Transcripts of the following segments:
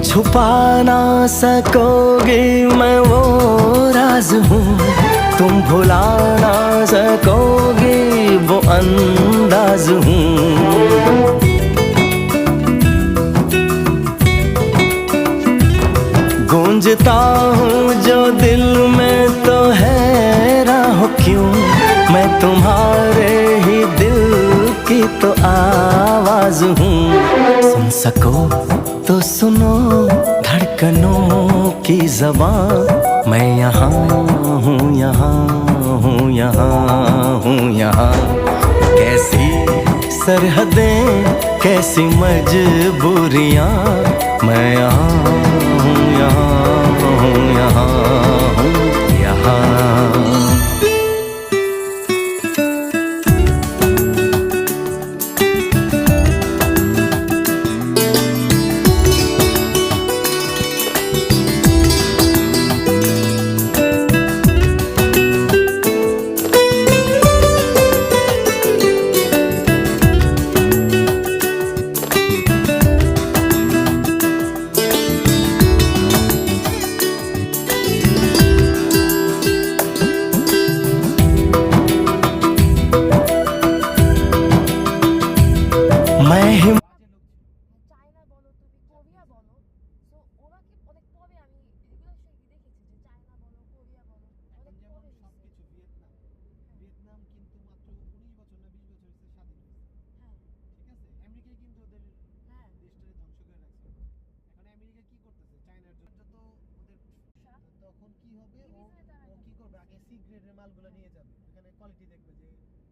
छुपा ना सकोगे मैं वो राज हूँ, तुम भुला ना सकोगे वो अंदाज हूँ। गूंजता हूँ जो दिल में तो हैरान हो क्यों, मैं तुम्हारे ही दिल की तो आवाज हूँ। सुन सको तो सुनो धड़कनों की ज़बान, मैं यहाँ हूँ, यहाँ हूँ, यहाँ हूँ, यहाँ। कैसी सरहदें, कैसी मजबूरियाँ, मैं यहाँ हूँ, यहाँ हूँ, यहाँ हूँ, यहाँ। मैं ही চায়না বলো তুমি কোরিয়া বলো, তো ওরা কি অনেক পরে আমি এগুলো দেখেছি যে চায়না বলো কোরিয়া বলো অনেক পরে এসেছে। সবকিছু ভিয়েতনাম কিন্তু মাত্র 19 বছর না 20 বছর হচ্ছে স্বাধীন হয়েছে। হ্যাঁ ঠিক আছে, আমেরিকাই কিন্তু ওদের হ্যাঁ দেশটাকে ধ্বংস করে রাখছে। এখন আমেরিকা কি করতেছে, চায়নার জন্য তো ওদের তখন কি হবে, ও কি করবে, আগে সি গ্রেডের মালগুলো নিয়ে যাবে, ওখানে কোয়ালিটি দেখবে যে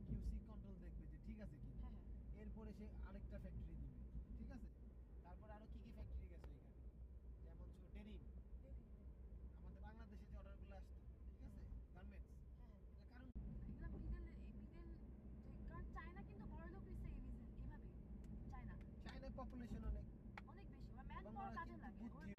কিউসি কন্ট্রোল দেখবে যে ঠিক আছে কি, হ্যাঁ এরপরে সে আরেকটা ফ্যাক্টরি দিবে। ঠিক আছে, তারপর আরো কি কি ফ্যাক্টরি গেছে এখানে, যেমন ডেনিম, আমাদের বাংলাদেশে যে অর্ডারগুলো আসতো, ঠিক আছে, গার্মেন্টস, কারণ এগুলো কারণ চায়না কিন্তু বড় লোক হয়েছে এভাবে। চায়না চায়নার পপুলেশন অনেক, অনেক বেশি, ম্যান এবং পাওয়ার ওরা কাজে কিন্তু লাগে। বুদ্ধি